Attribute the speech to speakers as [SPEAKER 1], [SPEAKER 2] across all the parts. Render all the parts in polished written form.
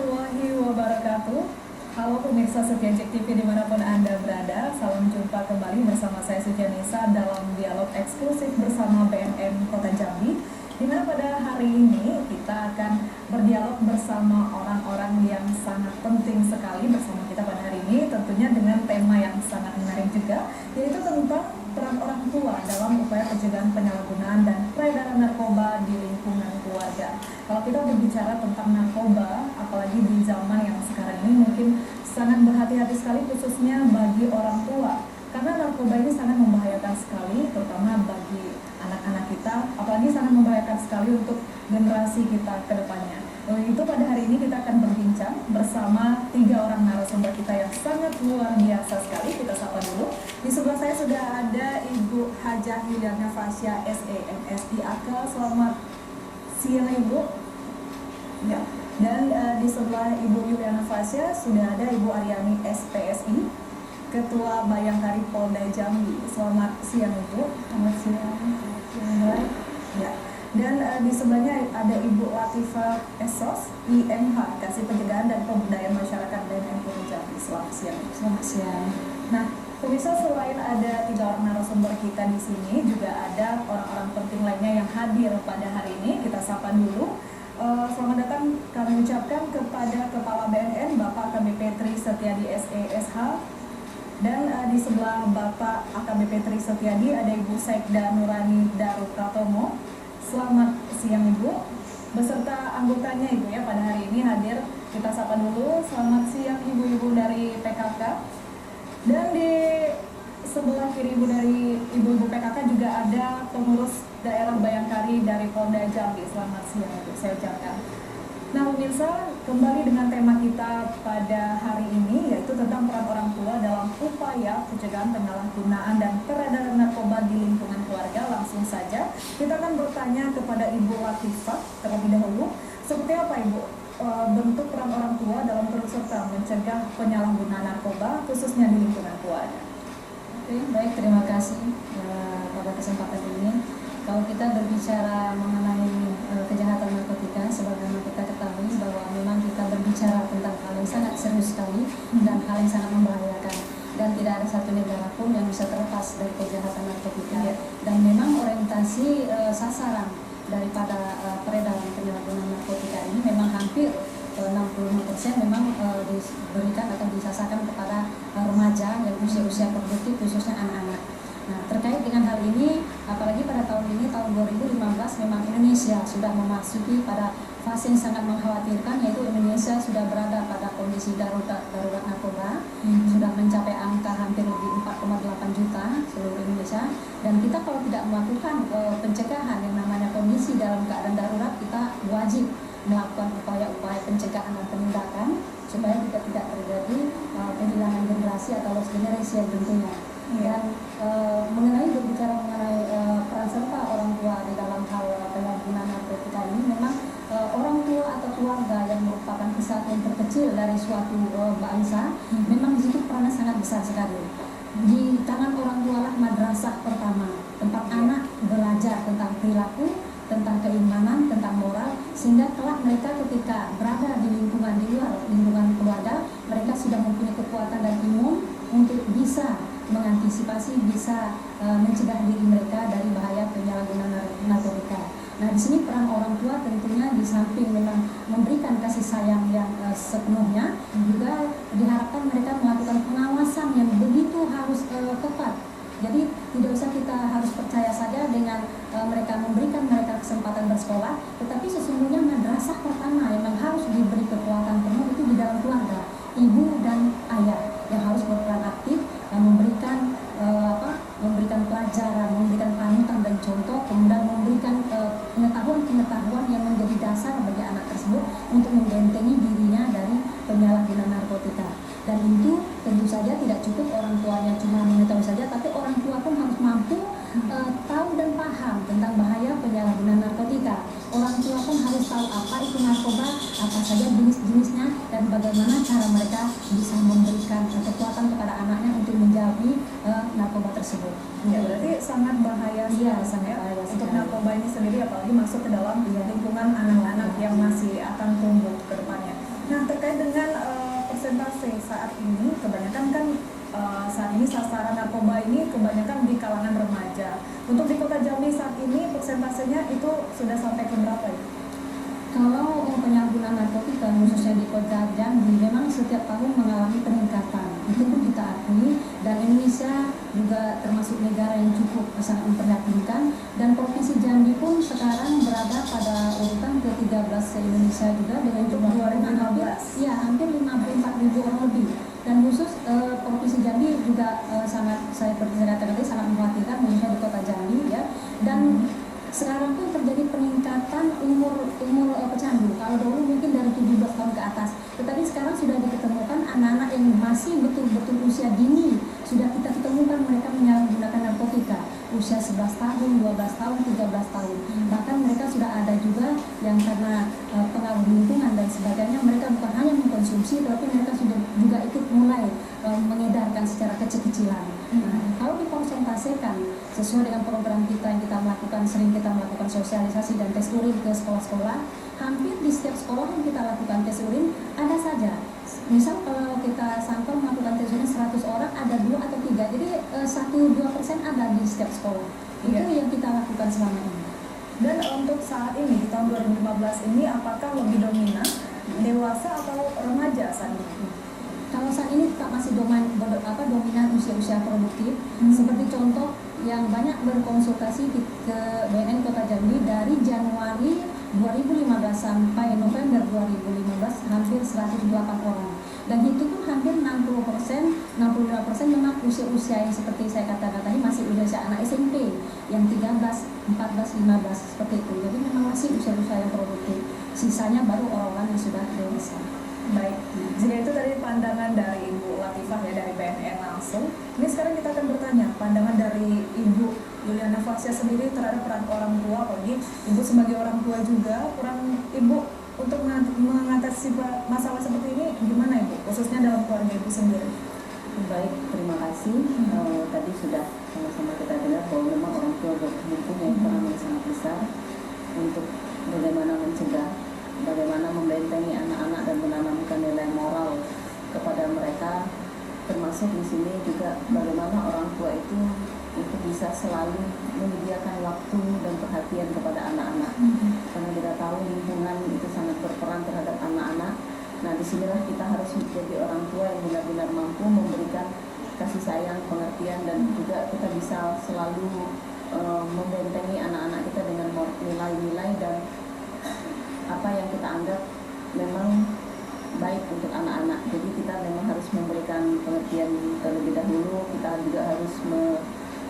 [SPEAKER 1] warahmatullahi wabarakatuh. Halo pemirsa setia JEK TV dimanapun Anda berada. Salam jumpa kembali bersama saya Sujanisa dalam dialog eksklusif bersama BNN Kota Jambi, di mana pada hari ini kita akan berdialog bersama orang-orang yang sangat penting sekali bersama kita pada hari ini, tentunya dengan tema yang sangat menarik juga, yaitu tentang peran orang tua dalam upaya pencegahan penyalahgunaan dan peredaran narkoba di lingkungan keluarga. Kalau kita berbicara tentang narkoba, apalagi di zaman yang sekarang ini, mungkin sangat berhati-hati sekali khususnya bagi orang tua, karena narkoba ini sangat membahayakan sekali, terutama bagi anak-anak kita, apalagi sangat membahayakan sekali untuk generasi kita ke depannya. Itu pada hari ini kita akan berbincang bersama 3 orang narasumber kita yang sangat luar biasa sekali. Kita sapa dulu. Di sebelah saya sudah ada Ibu Hajah Yuliana Fasya SEMSI Akal. Selamat siang Ibu. Ya. Dan di sebelah Ibu Yuliana Fasya sudah ada Ibu Aryani SPSI, Ketua Bayangkari Polda Jambi. Selamat siang Ibu.
[SPEAKER 2] Selamat siang.
[SPEAKER 1] Ya. Dan di sebelahnya ada Ibu Latifah Esos, IMH, Kasih Pencegahan dan Pemberdayaan Masyarakat BNN Kota Jambi. Selamat siang.
[SPEAKER 2] Selamat siang.
[SPEAKER 1] Nah, pemirsa, selain ada 3 orang narasumber kita di sini, juga ada orang-orang penting lainnya yang hadir pada hari ini. Kita sapa dulu. Selamat datang kami ucapkan kepada Kepala BNN Bapak AKBP Tri Setiadi SESH, dan di sebelah Bapak AKBP Tri Setiadi ada Ibu Sekda Nurani Daru Pratomo. Selamat siang Ibu, beserta anggotanya Ibu ya pada hari ini hadir. Kita sapa dulu. Selamat siang ibu-ibu dari PKK. Dan di sebelah kiri Ibu dari ibu-ibu PKK juga ada pengurus daerah Bayangkari dari Polda Jambi. Selamat siang Ibu, saya ucapkan. Nah pemirsa, kembali dengan tema kita pada hari ini, yaitu tentang peran orang tua dalam upaya pencegahan penyalahgunaan dan peredaran narkoba di lingkungan keluarga. Langsung saja kita akan bertanya kepada Ibu Latifah terlebih dahulu, seperti apa Ibu bentuk peran orang tua dalam turut serta mencegah penyalahgunaan narkoba khususnya di lingkungan keluarga?
[SPEAKER 2] Oke, baik, terima kasih pada kesempatan ini. Kalau kita berbicara mengenai kejahatan narkotika, sebagaimana kita ketahui bahwa memang kita berbicara tentang hal yang sangat serius sekali dan hal yang sangat membahayakan, dan tidak ada satu negara pun yang bisa terlepas dari kejahatan narkotika. Dan memang orientasi sasaran daripada peredaran penyalahgunaan narkotika ini memang hampir 65% memang diberikan atau disasarkan kepada remaja yang usia-usia produktif, khususnya anak-anak. Nah, terkait dengan hal ini, apalagi pada tahun ini, tahun 2015, memang Indonesia sudah memasuki pada fase yang sangat mengkhawatirkan, yaitu Indonesia sudah berada pada kondisi darurat narkoba, sudah mencapai angka hampir lebih 4,8 juta seluruh Indonesia. Dan kita kalau tidak melakukan pencegahan yang namanya kondisi dalam keadaan darurat, kita wajib melakukan upaya-upaya pencegahan dan penindakan supaya tidak terjadi kehilangan generasi atau lost generation tentunya. Dan berbicara mengenai peran serta orang tua di dalam hal penyalahgunaan narkotika ini, memang orang tua atau keluarga yang merupakan kesatuan terkecil dari suatu bangsa, memang di situ perannya sangat besar sekali. Di tangan orang tua lah madrasah pertama, tempat anak belajar tentang perilaku, tentang keimanan, tentang moral, sehingga kelak mereka ketika berada di lingkungan di luar lingkungan keluarga, mereka sudah mempunyai kekuatan dan imun untuk bisa mengantisipasi, bisa mencegah diri mereka dari bahaya penyalahgunaan narkotika. Nah, di sini peran orang tua tentunya di samping memang memberikan kasih sayang yang sepenuhnya, juga diharapkan mereka melakukan pengawasan yang begitu harus ketat. Jadi tidak usah kita harus percaya saja dengan mereka memberikan mereka kesempatan bersekolah, tetapi sesungguhnya madrasah pertama yang harus diberi kekuatan penuh itu di dalam keluarga, ibu dan ayah yang harus berperan aktif, memberikan pelajaran, memberikan panutan dan contoh, kemudian memberikan pengetahuan yang menjadi dasar bagi anak tersebut untuk membentengi dirinya dari penyalahgunaan narkotika. Dan itu tentu saja tidak cukup orang tuanya cuma mengetahui saja, tapi orang tua pun harus mampu tahu dan paham tentang bahaya penyalahgunaan narkotika. Orang tua pun harus tahu apa itu narkoba, apa saja jenis-jenisnya, dan bagaimana cara mereka bisa memberikan kekuatan kepada anaknya untuk menjauhi narkoba tersebut.
[SPEAKER 1] Ya, berarti sangat bahaya
[SPEAKER 2] bahaya
[SPEAKER 1] untuk narkoba ini sendiri, apalagi masuk ke dalam lingkungan anak-anak yang masih akan tumbuh ke depannya. Nah, terkait dengan persentase saat ini, kebanyakan kan saat ini sasaran narkoba ini kebanyakan di kalangan remaja. Untuk di Kota Jambi saat ini persentasenya itu sudah sampai ke berapa ya?
[SPEAKER 2] Kalau penyalahgunaan narkotika khususnya di Kota Jambi memang setiap tahun mengalami peningkatan, itu pun kita akui, dan Indonesia juga termasuk negara yang cukup sangat memprihatinkan, dan Provinsi Jambi pun sekarang berada pada urutan ke-13 se-Indonesia juga dengan jumlah orang hampir 54.000 orang lebih. Dan khusus Provinsi Jambi juga sangat, saya katakan tadi, sangat memprihatinkan khususnya di Kota Jambi ya. Dan sekarang pun terjadi peningkatan umur pecandu. Kalau dulu mungkin dari 17 tahun ke atas, tetapi sekarang sudah diketemukan anak-anak yang masih betul-betul usia dini, sudah kita ketemukan mereka menyalahgunakan narkotika usia 11 tahun, 12 tahun, 13 tahun. Bahkan mereka sudah ada juga yang karena pengaruh lingkungan dan sebagainya, mereka bukan hanya mengkonsumsi, tapi mereka sudah juga ikut mulai mengedarkan secara kecil-kecilan. Kalau dipresentasikan sesuai dengan program kita yang kita melakukan, sering kita melakukan sosialisasi dan tes urin ke sekolah-sekolah, hampir di setiap sekolah yang kita lakukan tes urin ada saja. Misal kalau kita sampel melakukan tes urin 100 orang, ada 2 atau 3, jadi 1-2% ada di setiap sekolah. Itu yang kita lakukan selama ini.
[SPEAKER 1] Dan untuk saat ini di tahun 2015 ini apakah lebih dominan dewasa atau remaja saat ini?
[SPEAKER 2] Kalau saat ini tetap masih dominan usia-usia produktif. Seperti contoh yang banyak berkonsultasi ke BNN Kota Jambi dari Januari 2015 sampai November 2015 hampir 108 orang. Dan itu pun hampir 65% memang usia-usia yang seperti saya katakan tadi masih usia anak SMP yang 13, 14, 15 seperti itu. Jadi memang masih usia-usia yang produktif. Sisanya baru orang-orang yang sudah dewasa.
[SPEAKER 1] Baik, jika itu tadi pandangan dari Ibu Latifah ya dari BNN langsung. Ini sekarang kita akan bertanya pandangan dari Ibu Yuliana Fasya sendiri terhadap peran orang tua, apalagi Ibu sebagai orang tua juga, peran Ibu untuk mengatasi masalah seperti ini gimana Ibu, khususnya dalam keluarga Ibu sendiri?
[SPEAKER 3] Baik, terima kasih. Tadi sudah sama-sama kita dengar bahwa memang orang tua mempunyai peran yang sangat besar untuk bagaimana mencegah, bagaimana membentengi anak-anak dan menanamkan nilai moral kepada mereka, termasuk di sini juga bagaimana orang tua itu bisa selalu menyediakan waktu dan perhatian kepada anak-anak. Karena kita tahu lingkungan itu sangat berperan terhadap anak-anak. Nah, disinilah kita harus menjadi orang tua yang benar-benar mampu memberikan kasih sayang, pengertian, dan juga kita bisa selalu membentengi anak-anak kita dengan nilai-nilai dan apa yang kita anggap memang baik untuk anak-anak. Jadi kita memang harus memberikan pengertian terlebih dahulu. Kita juga harus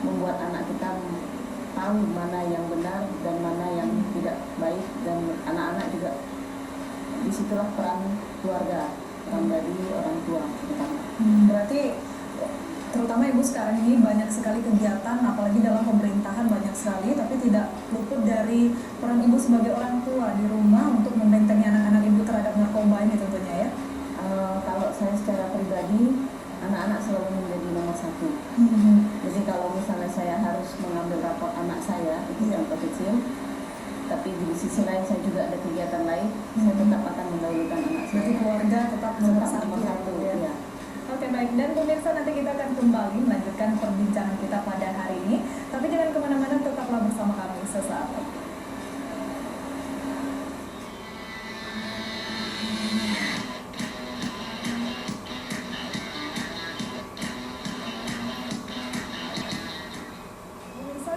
[SPEAKER 3] membuat anak kita tahu mana yang benar dan mana yang tidak baik, dan anak-anak juga disitulah peran keluarga, peran dari orang tua terutama.
[SPEAKER 1] Berarti terutama Ibu sekarang ini banyak sekali kegiatan, apalagi dalam pemerintahan banyak sekali, tapi tidak luput dari peran Ibu sebagai orang tua di rumah untuk membentengi anak-anak Ibu terhadap narkoba ini tentunya ya.
[SPEAKER 3] Kalau saya secara pribadi, anak-anak selalu menjadi nomor satu. Jadi kalau misalnya saya harus mengambil rapor anak saya, itu contoh kecil, tapi di sisi lain saya juga ada kegiatan lain, saya tetap akan mendahulukan anak saya.
[SPEAKER 1] Berarti keluarga tetap nomor satu
[SPEAKER 3] ya.
[SPEAKER 1] Oke, baik, dan pemirsa nanti kita akan kembali melanjutkan perbincangan kita pada hari ini, tapi jangan kemana-mana, tetaplah bersama kami sesaat lagi.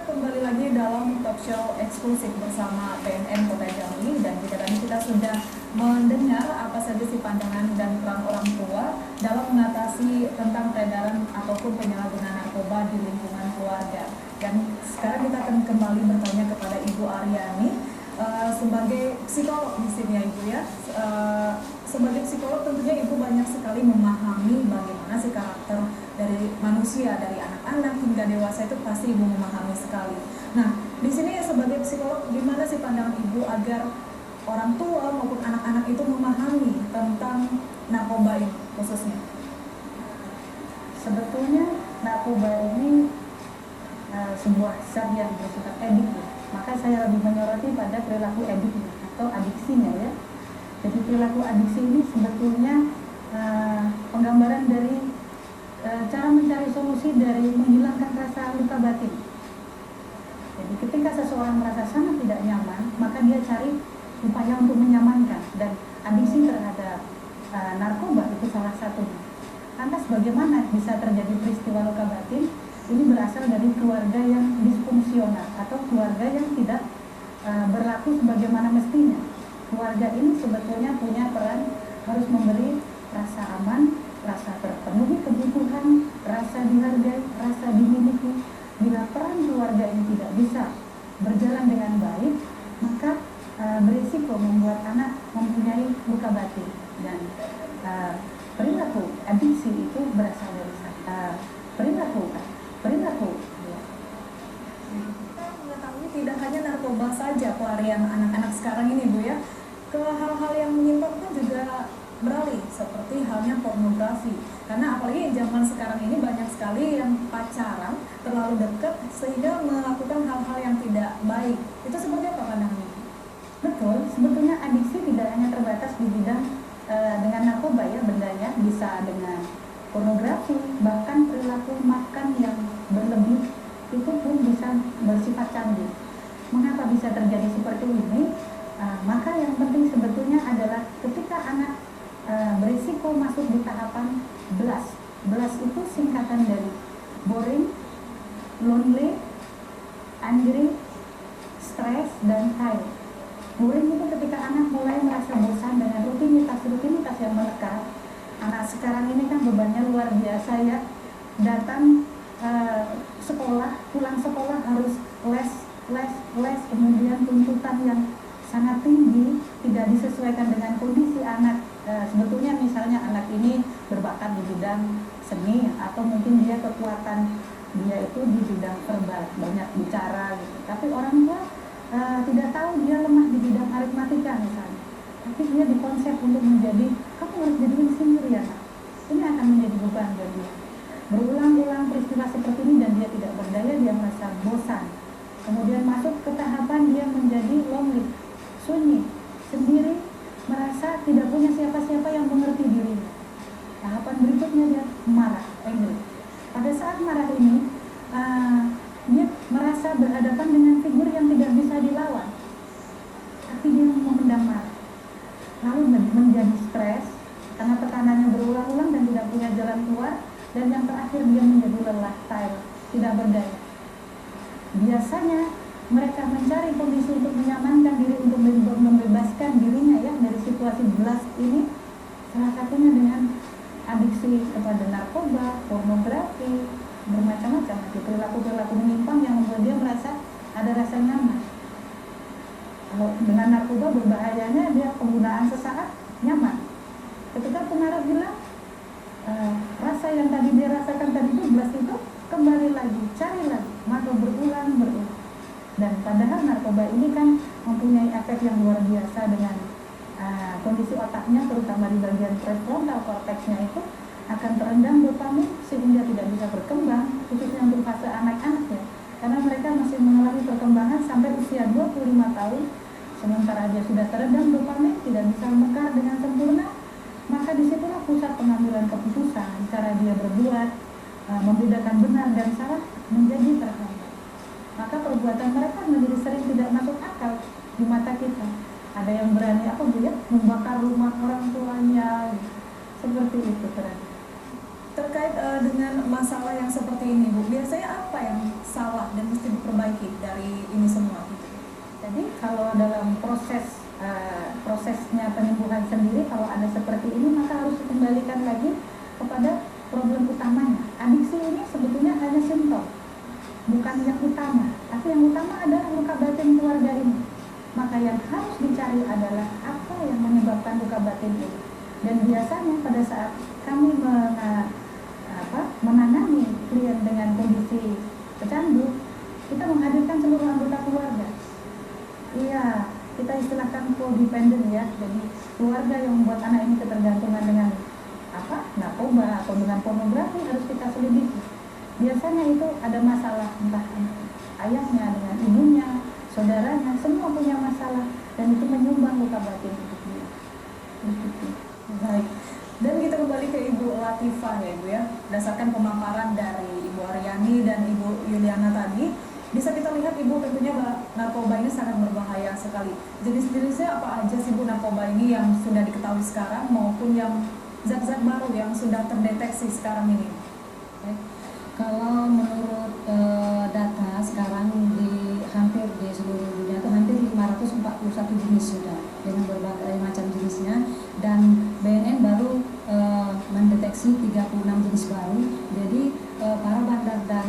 [SPEAKER 1] Kembali lagi dalam talk show eksklusif bersama BNN Kota Jambi, dan jika tadi kita sudah mendengar apa saja sih pandangan dan peran orang tua dalam mengatasi tentang peredaran ataupun penyalahgunaan narkoba di lingkungan keluarga. Dan sekarang kita akan kembali bertanya kepada Ibu Aryani sebagai psikolog di sini ya Ibu ya. Sebagai psikolog tentunya Ibu banyak sekali memahami bagaimana sih karakter dari manusia, dari anak-anak hingga dewasa, itu pasti Ibu memahami sekali. Nah, di sini sebagai psikolog, gimana sih pandangan Ibu agar orang tua maupun anak-anak itu memahami tentang narkoba ini khususnya?
[SPEAKER 4] Sebetulnya narkoba ini sebuah zat yang bersifat edik, maka saya lebih menyoroti pada perilaku edik atau adiksinya ya. Jadi perilaku adiksi ini sebetulnya penggambaran dari cara mencari solusi dari menghilangkan rasa luka batin. Jadi ketika seseorang merasa sangat tidak nyaman, maka dia cari upaya untuk menyamankan, dan adiksi terhadap narkoba itu salah satunya. Lantas bagaimana bisa terjadi peristiwa luka batin? Ini berasal dari keluarga yang disfungsional atau keluarga yang tidak berlaku sebagaimana mestinya. Keluarga ini sebetulnya punya peran harus memberi rasa aman, rasa terpenuhi kebutuhan, rasa dihargai, rasa dimiliki. Bila peran keluarga ini tidak bisa berjalan dengan baik, maka berisiko membuat anak mempunyai luka batin. Dan perilaku adiksi itu berasal dari perilaku.
[SPEAKER 1] Kita mengetahui tidak hanya narkoba saja pelarian anak-anak sekarang ini, Bu, ya, ke hal-hal yang menyimpang juga beralih, seperti halnya pornografi. Karena apalagi zaman sekarang ini banyak sekali yang pacaran terlalu dekat sehingga melakukan hal-hal yang tidak baik. Itu seperti apa pandangannya?
[SPEAKER 4] Betul, sebetulnya adiksi tidak hanya terbatas di bidang dengan narkoba ya, bendanya bisa dengan pornografi, bahkan perilaku makan yang berlebih itu pun bisa bersifat candu. Mengapa bisa terjadi seperti ini? Maka yang penting sebetulnya adalah ketika anak berisiko masuk di tahapan BLAS. BLAS itu singkatan dari boring, lonely, angry, stress, dan tired. Boring itu ketika anak mulai merasa bosan dengan rutinitas yang melekat. Anak sekarang ini kan bebannya luar biasa ya. Datang sekolah, pulang sekolah harus les, kemudian tuntutan yang sangat tinggi, tidak disesuaikan dengan kondisi anak. Sebetulnya misalnya anak ini berbakat di bidang seni, atau mungkin dia kekuatan dia itu di bidang verbal, banyak bicara gitu. Tapi orang tua tidak tahu dia lemah di bidang aritmatika misalnya. Tapi dia dikonsep untuk menjadi, kamu harus jadi insinyur ya. Ini akan menjadi beban buat dia. Berulang-ulang peristiwa seperti ini dan dia tidak berdaya, dia merasa bosan. Kemudian masuk ke tahapan dia menjadi lonely, sunyi, sendiri, merasa tidak punya siapa-siapa yang mengerti dirinya. Tahapan berikutnya dia marah, angry. Pada saat marah ini, dia merasa berhadapan dengan figur yang tidak bisa dilawan, tapi dia memendam marah. Lalu menjadi stres karena tekanannya berulang-ulang dan tidak punya jalan keluar. Dan yang terakhir dia menjadi lelah, tired, tidak berdaya. Biasanya mereka mencari kondisi untuk menyamankan diri, untuk membebaskan dirinya ya dari situasi belas ini. Salah satunya dengan adiksi kepada narkoba, pornografi, bermacam-macam perilaku-perilaku menyimpang yang membuat dia merasa ada rasa nyaman. Kalau dengan narkoba berbahayanya dia penggunaan sesaat nyaman. Ketika pengaruh hilang, rasa yang tadi dia rasakan tadi itu belas itu kembali lagi, cari lagi, maka berulang. Dan padahal narkoba ini kan mempunyai efek yang luar biasa dengan kondisi otaknya, terutama di bagian prefrontal cortexnya itu akan terendam dopamin sehingga tidak bisa berkembang, khususnya untuk fase anak-anak ya. Karena mereka masih mengalami perkembangan sampai usia 25 tahun, sementara dia sudah terendam dopamin, tidak bisa mekar dengan sempurna. Maka disitulah pusat pengambilan keputusan, cara dia berbuat, membedakan benar dan salah menjadi terhambat. Maka perbuatan mereka menjadi sering tidak masuk akal di mata kita. Ada yang berani membakar rumah orang tuanya, seperti itu terjadi.
[SPEAKER 1] Terkait dengan masalah yang seperti ini, Bu, biasanya apa yang salah dan mesti diperbaiki dari ini semua?
[SPEAKER 4] Jadi kalau dalam prosesnya penyembuhan sendiri, kalau ada seperti ini maka harus dikembalikan lagi kepada problem utamanya. Adiksi ini sebetulnya hanya simptom, bukan yang utama. Tapi yang utama adalah luka batin keluarga ini. Maka yang harus dicari adalah apa yang menyebabkan luka batin ini. Dan biasanya pada saat kami menangani klien dengan kondisi pecandu, kita menghadirkan seluruh anggota keluarga. Iya, kita istilahkan codependent ya. Jadi keluarga yang membuat anak ini ketergantungan dengan narkoba atau dengan pornografi harus kita selidiki. Biasanya itu ada masalah, entah ayahnya dengan ibunya, saudaranya, semua punya masalah, dan itu menyumbang luka batin itu dia.
[SPEAKER 1] Baik. Dan kita kembali ke Ibu Latifah ya Ibu ya. Berdasarkan pemaparan dari Ibu Aryani dan Ibu Yuliana tadi, bisa kita lihat Ibu tentunya narkoba ini sangat berbahaya sekali. Jenis-jenisnya apa aja sih Bu narkoba ini yang sudah diketahui sekarang maupun yang zat-zat baru yang sudah terdeteksi sekarang ini?
[SPEAKER 2] Kalau menurut data sekarang di hampir di seluruh dunia itu hampir 541 jenis sudah dengan berbagai macam jenisnya, dan BNN baru mendeteksi 36 jenis baru. Jadi para bandar dan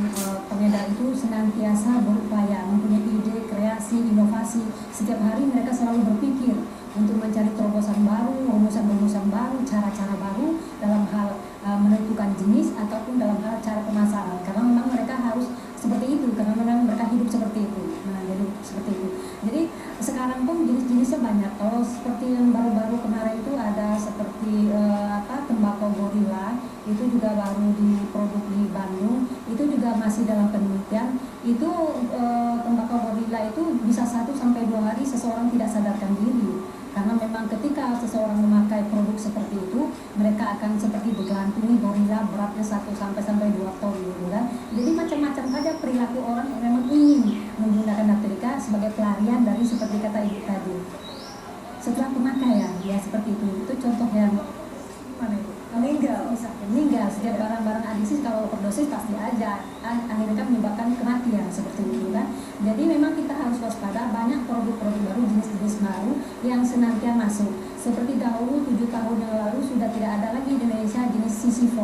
[SPEAKER 2] pengedar itu senantiasa berupaya mempunyai ide, kreasi, inovasi. Setiap hari mereka selalu berpikir untuk mencari terobosan baru, rumusan-rumusan baru, cara-cara baru dalam hal menentukan jenis ataupun dalam hal cara pemasaran, karena memang mereka harus seperti itu, karena memang mereka hidup seperti itu. Nah, jadi seperti itu. Jadi sekarang pun jenis-jenisnya banyak. Kalau seperti yang baru-baru kemarin itu ada seperti tembakau gorila, itu juga baru diproduk di Bandung, itu juga masih dalam penelitian. Itu tembakau gorila itu bisa 1 sampai 2 hari seseorang tidak sadarkan diri. Karena memang ketika seseorang memakai produk seperti itu, mereka akan seperti bergantung gorila beratnya 1 sampai 2 ton gitu kan. Jadi macam-macam saja perilaku orang yang memang ingin menggunakan narkotika sebagai pelarian dari seperti kata Ibu tadi. Setelah pemakaian, ya seperti itu contoh yang
[SPEAKER 1] Mana Ibu? Meninggal.
[SPEAKER 2] bisa meninggal. Setiap barang-barang adiksi kalau overdosis pasti aja akhirnya kan menyebabkan kematian seperti itu kan. Jadi memang kita harus waspada, banyak produk-produk baru, jenis-jenis baru yang senantiasa masuk. Seperti dahulu 7 tahun yang lalu sudah tidak ada lagi di Indonesia jenis CC4,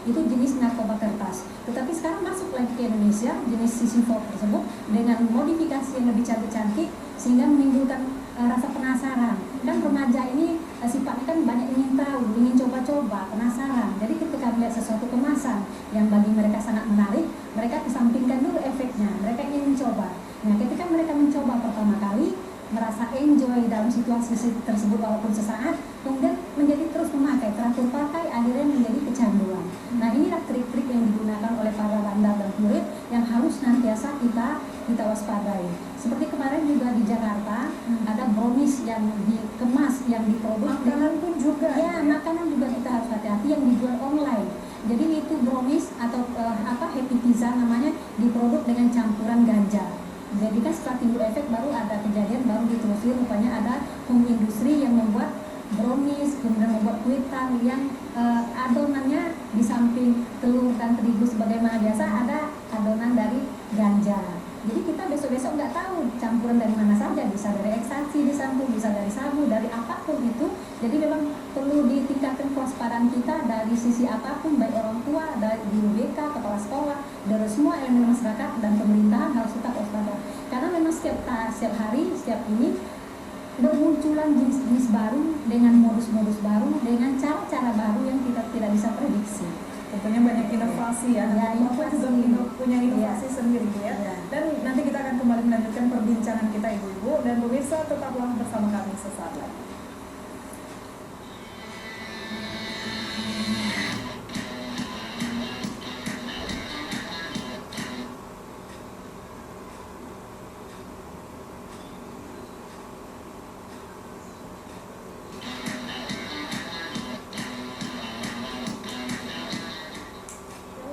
[SPEAKER 2] itu jenis narkoba kertas. Tetapi sekarang masuk lagi ke Indonesia jenis CC4 tersebut dengan modifikasi yang lebih cantik-cantik sehingga menimbulkan rasa penasaran. Kan remaja ini sifatnya kan banyak ingin tahu, ingin coba-coba, penasaran. Jadi ketika melihat sesuatu kemasan yang bagi mereka sangat menarik, mereka kesampingkan dulu efeknya, mereka ingin mencoba. Nah, ketika mereka mencoba pertama kali, merasa enjoy dalam situasi tersebut walaupun sesaat, kemudian menjadi terus memakai, teratur pakai, akhirnya menjadi kecanduan. Nah, inilah trik-trik yang digunakan oleh para bandar dan kurir yang harus senantiasa kita waspadai. Seperti kemarin juga di Jakarta ada brownies yang dikemas, yang diproduk
[SPEAKER 1] Makanan pun juga.
[SPEAKER 2] ya, makanan juga kita harus hati-hati yang dijual online. Jadi itu brownies atau happy pizza namanya, diproduk dengan campuran ganja. Jadi kan setelah timbul efek baru ada kejadian, baru ditelusuri rupanya ada home industri yang membuat brownies, kemudian membuat kue tart yang adonannya di samping telur dan terigu sebagaimana biasa ada adonan dari ganja. Jadi kita besok-besok nggak tahu campuran dari mana saja, bisa dari ekstraksi disamping, bisa dari sabu, dari apapun itu. Jadi memang perlu ditingkatkan kewaspadaan kita dari sisi apapun, baik orang tua, dari guru BK, kepala sekolah, dari semua elemen masyarakat dan pemerintahan harus tetap waspada. Karena memang setiap hari, setiap ini bermunculan jenis-jenis baru dengan modus-modus baru, dengan cara-cara baru yang kita tidak bisa prediksi.
[SPEAKER 1] Tentunya banyak inovasi ya,
[SPEAKER 2] Ya,
[SPEAKER 1] Bapak juga punya inovasi
[SPEAKER 2] Ya.
[SPEAKER 1] sendiri ya.
[SPEAKER 2] Ya.
[SPEAKER 1] Dan nanti kita akan kembali melanjutkan perbincangan kita Ibu-Ibu, dan pemirsa tetaplah bersama kami sesaat lagi.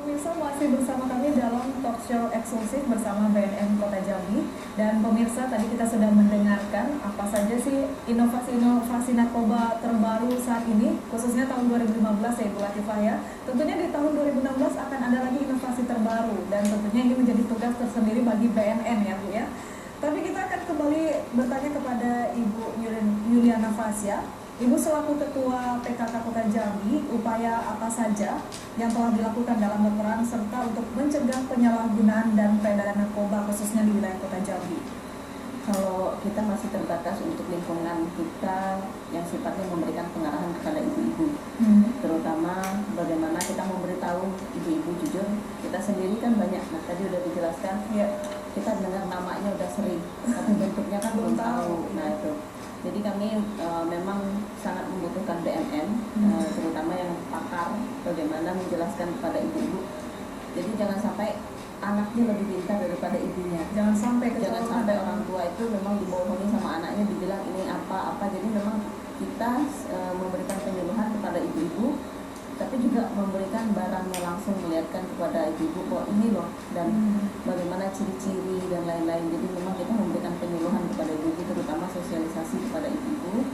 [SPEAKER 1] Pemirsa masih bersama kami dalam talk show eksklusif bersama BNN Kota Jambi. Dan pemirsa, tadi kita sudah mendengarkan apa saja sih inovasi-inovasi narkoba terbaru saat ini, khususnya tahun 2015 ya Ibu Latifah ya. Tentunya di tahun 2016 akan ada lagi inovasi terbaru, dan tentunya ini menjadi tugas tersendiri bagi BNN ya Bu ya. Tapi kita akan kembali bertanya kepada Ibu Yuliana Fasya. Ibu selaku Ketua PKK Kota Jambi, upaya apa saja yang telah dilakukan dalam berperan serta untuk mencegah penyalahgunaan dan peredaran narkoba khususnya di wilayah Kota Jambi?
[SPEAKER 3] Kalau kita masih terbatas untuk lingkungan kita yang sifatnya memberikan pengarahan kepada ibu-ibu, terutama bagaimana kita memberitahu ibu-ibu jujur. Kita sendiri kan banyak, nah tadi udah dijelaskan,
[SPEAKER 1] Ya.
[SPEAKER 3] kita dengar namanya udah sering, tapi bentuknya kan belum tahu. Nah itu, jadi kami memang sangat membutuhkan BNN, terutama yang pakar, bagaimana menjelaskan kepada ibu-ibu. Jadi jangan sampai anaknya lebih pintar daripada ibunya.
[SPEAKER 1] Jangan sampai
[SPEAKER 3] Jangan sampai orang tua itu memang dibohongi sama anaknya, dibilang ini apa-apa. Jadi memang kita memberikan penyuluhan kepada ibu-ibu, tapi juga memberikan barangnya langsung, melihatkan kepada ibu-ibu bahwa ini loh dan bagaimana ciri-ciri dan lain-lain. Jadi memang kita memberikan penyuluhan kepada ibu-ibu, terutama sosialisasi kepada ibu-ibu,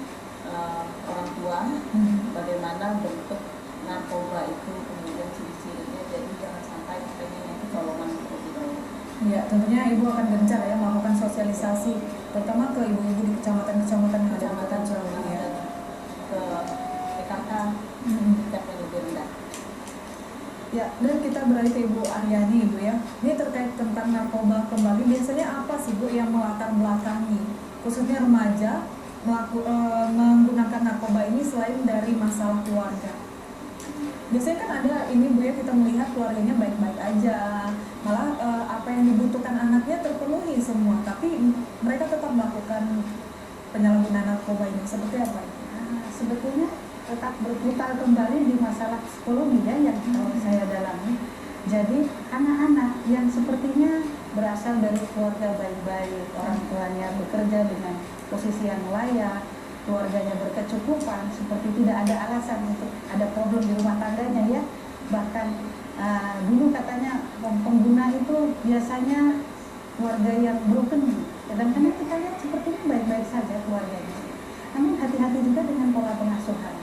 [SPEAKER 3] orang tua, bagaimana bentuk narkoba itu, kemudian ciri-cirinya. Jadi jangan sampai pengen yang kecolongan terlebih dahulu.
[SPEAKER 1] Ya, tentunya Ibu akan gencar ya melakukan sosialisasi, terutama ke ibu-ibu di kecamatan-kecamatan yang ada di Kota Jambi ya.
[SPEAKER 3] Ke PKK tingkat yang lebih rendah.
[SPEAKER 1] Ya, dan kita beralih ke Ibu Aryani, Ibu ya. Ini terkait tentang narkoba kembali, biasanya apa sih Bu yang melatar belakangi, khususnya remaja menggunakan narkoba ini selain dari masalah keluarga? Biasanya kan ada ini Bu ya, kita melihat keluarganya baik-baik aja, malah apa yang dibutuhkan anaknya terpenuhi semua, tapi mereka tetap melakukan penyalahgunaan narkoba ini. Seperti apa?
[SPEAKER 4] Sebetulnya tetap berputar kembali di masalah psikologi ya yang saya dalami. Jadi anak-anak yang sepertinya berasal dari keluarga baik-baik, orang tuanya bekerja dengan posisi yang layak, keluarganya berkecukupan, seperti tidak ada alasan untuk ada problem di rumah tangganya ya. Bahkan dulu katanya pengguna itu biasanya keluarga yang broken, kadang-kadang kita lihat sepertinya baik-baik saja keluarganya. Namun hati-hati juga dengan pola pengasuhan.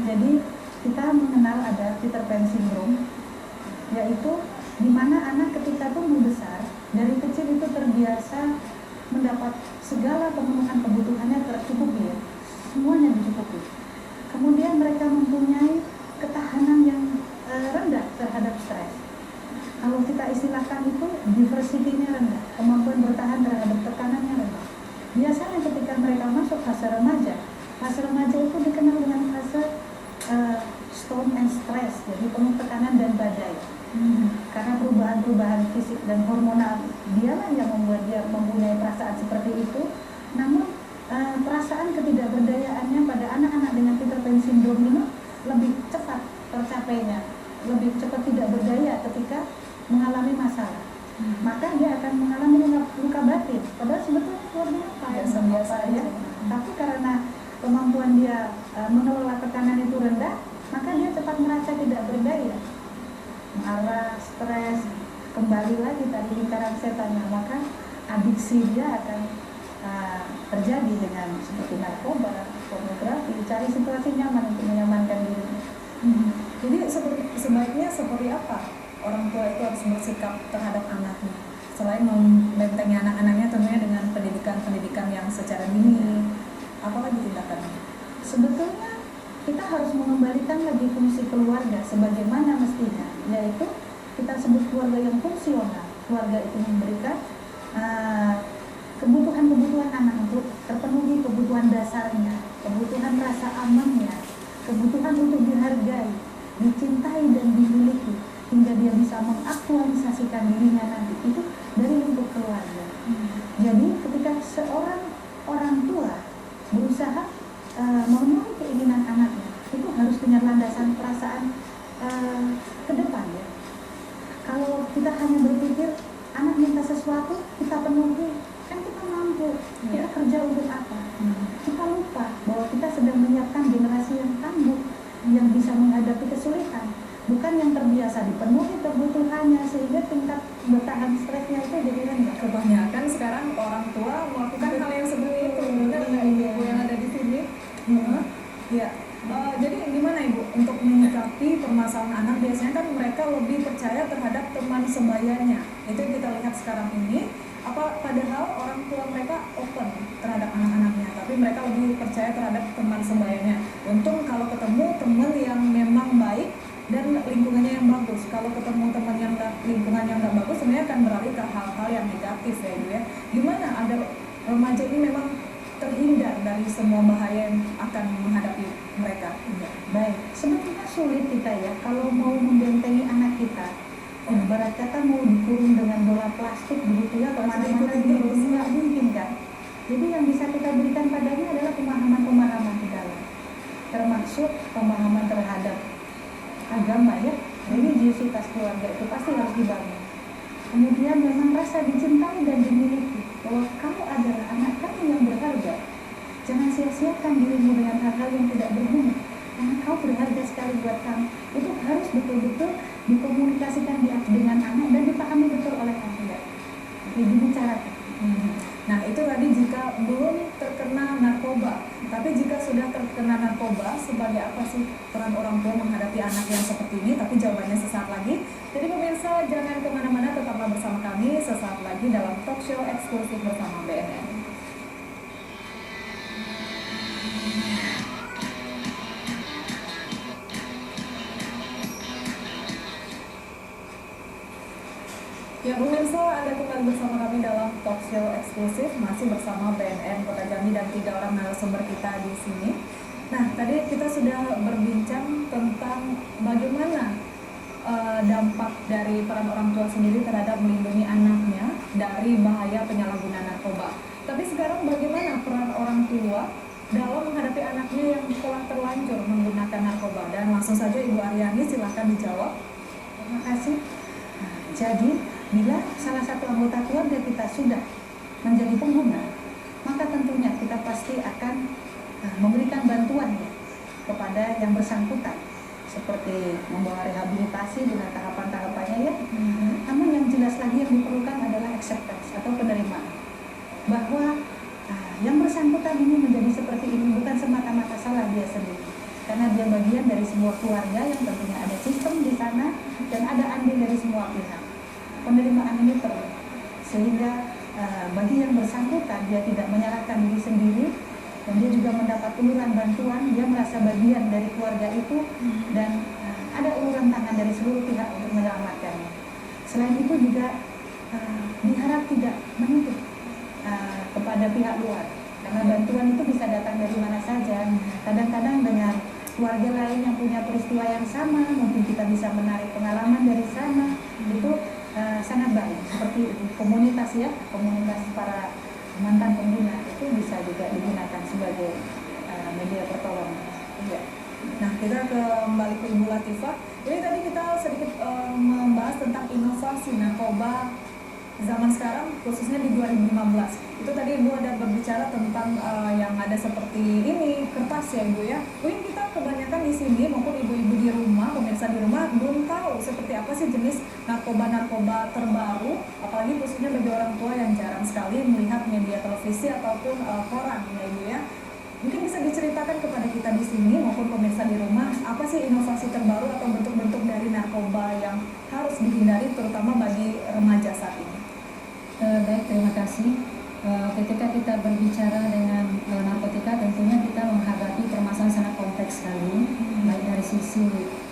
[SPEAKER 4] Jadi kita mengenal ada Peter Pan syndrome, yaitu di mana anak ketika tumbuh besar dari kecil itu terbiasa mendapat segala pemenuhan kebutuhannya tercukupi ya, semuanya dicukupi. Kemudian mereka mempunyai ketahanan yang rendah terhadap stres. Kalau kita istilahkan itu diversity-nya rendah, kemampuan bertahan terhadap tekanannya rendah. Biasanya ketika mereka masuk fase remaja itu dikenal dengan fase storm and stress, jadi penuh tekanan dan badai. Karena perubahan-perubahan fisik dan hormonal dialah yang membuat dia mempunyai perasaan seperti itu. Namun perasaan ketidakberdayaannya pada anak-anak dengan Peter Pan syndrome ini lebih cepat tercapainya, lebih cepat tidak berdaya ketika mengalami masalah. Maka dia akan mengalami luka batin, padahal sebetulnya keluarganya biasa-biasa aja. Tapi karena kemampuan dia mengelola tekanan itu rendah, maka dia cepat merasa tidak berdaya, marah, stres, kembali lagi tadi lingkaran setannya. Maka adiksi dia akan terjadi dengan seperti narkoba, pornografi, cari situasi nyaman untuk menyamankan dirinya.
[SPEAKER 1] Jadi sebaiknya seperti apa orang tua itu harus bersikap terhadap anaknya, selain membentengi anak-anaknya tentunya dengan pendidikan yang secara dini? Apalagi tindakannya?
[SPEAKER 4] Sebetulnya kita harus mengembalikan lagi fungsi keluarga sebagaimana mestinya, yaitu kita sebut keluarga yang fungsional. Keluarga itu memberikan kebutuhan-kebutuhan anak untuk terpenuhi kebutuhan dasarnya, kebutuhan rasa amannya, kebutuhan untuk dihargai, dicintai dan dimiliki, hingga dia bisa mengaktualisasikan dirinya nanti. Itu dari lingkup keluarga. Jadi ketika seorang orang tua berusaha memenuhi keinginan anaknya, itu harus dengan landasan perasaan ke depan ya. Kalau kita hanya berpikir anak minta sesuatu kita penuhi, kan kita mampu, kita kerja untuk apa? Kita lupa bahwa kita sedang menyiapkan generasi yang tangguh, yang bisa menghadapi kesulitan, bukan yang terbiasa dipenuhi kebutuhannya sehingga tingkat bertahan stresnya itu jadi rendah.
[SPEAKER 1] Kebanyakan sekarang orang tua melakukan hal yang seperti itu, benar nggak Ibu yang ada di sini? Ya. Jadi gimana Ibu untuk menyikapi permasalahan anak? Biasanya kan mereka lebih percaya terhadap teman sebayanya. Itu yang kita lihat sekarang ini. Padahal orang tua mereka open terhadap anak-anaknya, tapi mereka lebih percaya terhadap teman sebayanya. Untung kalau ketemu teman yang memang baik dan lingkungannya yang bagus. Kalau ketemu teman yang lingkungan yang nggak bagus, sebenarnya akan beralih ke hal-hal yang negatif ya Ibu ya. Gimana agar remaja ini memang terhindar dari semua bahaya yang akan menghadapi mereka?
[SPEAKER 4] Baik, sebetulnya sulit kita ya kalau mau membentengi anak kita. Ibarat kata mau dikurung dengan bola plastik begitu ya, kemana-mana terus nggak mungkin kan. Jadi yang bisa kita berikan padanya adalah pemahaman-pemahaman di dalam, termasuk pemahaman terhadap agama ya, religiusitas keluarga itu pasti harus dibangun. Kemudian memang rasa dicintai dan dimiliki, bahwa kamu adalah anak kami yang berharga. Jangan sia-siakan dirimu dengan hal-hal yang tidak berguna, karena kau berharga sekali buat kamu. Itu harus betul-betul dikomunikasikan dengan anak dan dipahami betul oleh anak. Dibicarakan.
[SPEAKER 1] Nah, itu tadi jika belum terkena narkoba. Tapi jika sudah terkena narkoba, sebagai apa sih peran orang tua menghadapi anak yang seperti ini? Tapi jawabannya sesaat lagi. Jadi pemirsa, jangan kemana-mana, tetaplah bersama kami sesaat lagi dalam talk show eksklusif bersama BNN. Ya pemirsa, Anda kembali bersama kami dalam talk show eksklusif, masih bersama BNN Kota Jambi dan 3 orang narasumber kita di sini. Nah, tadi kita sudah berbincang tentang bagaimana dampak dari peran orang tua sendiri terhadap melindungi anaknya dari bahaya penyalahgunaan narkoba. Tapi sekarang bagaimana peran orang tua dalam menghadapi anaknya yang telah terlanjur menggunakan narkoba? Dan langsung saja Ibu Aryani, silahkan dijawab.
[SPEAKER 4] Terima kasih. Jadi, bila salah satu anggota keluarga kita sudah menjadi pengguna, maka tentunya kita pasti akan memberikan bantuan ya, kepada yang bersangkutan, seperti membawa rehabilitasi dengan tahapan-tahapannya ya. Namun yang jelas lagi yang diperlukan adalah acceptance atau penerimaan bahwa yang bersangkutan ini menjadi seperti ini bukan semata-mata salah dia sendiri, karena dia bagian dari sebuah keluarga yang tentunya ada sistem di sana dan ada andil dari semua pihak. Penerimaan ini perlu, sehingga bagi yang bersangkutan dia tidak menyalahkan diri sendiri, dan dia juga mendapat uluran bantuan, dia merasa bagian dari keluarga itu, dan ada uluran tangan dari seluruh pihak untuk menyelamatkannya. Selain itu juga diharap tidak menuntut kepada pihak luar, karena bantuan itu bisa datang dari mana saja. Kadang-kadang dengan keluarga lain yang punya peristiwa yang sama, mungkin kita bisa menarik pengalaman dari sana, itu sangat baik. Seperti komunitas ya, komunitas para mantan pengguna itu bisa juga digunakan sebagai media pertolongan.
[SPEAKER 1] Ya. Nah, kita kembali ke Ibu Latifah. Ini tadi kita sedikit membahas tentang inovasi narkoba zaman sekarang, khususnya di 2015. Itu tadi Ibu ada berbicara tentang yang ada seperti ini, kertas ya Ibu ya. Mungkin kita kebanyakan di sini maupun ibu-ibu di rumah, pemirsa di rumah belum tahu seperti apa sih jenis narkoba-narkoba terbaru, apalagi khususnya bagi orang tua yang jarang sekali melihat media televisi ataupun koran ya Ibu ya. Mungkin bisa diceritakan kepada kita di sini maupun pemirsa di rumah, apa sih inovasi terbaru atau bentuk-bentuk dari narkoba yang harus dihindari terutama bagi remaja saat ini?
[SPEAKER 2] Baik, terima kasih. Ketika kita berbicara dengan narkotika, tentunya kita menghadapi permasalahan sangat kompleks sekali, baik dari sisi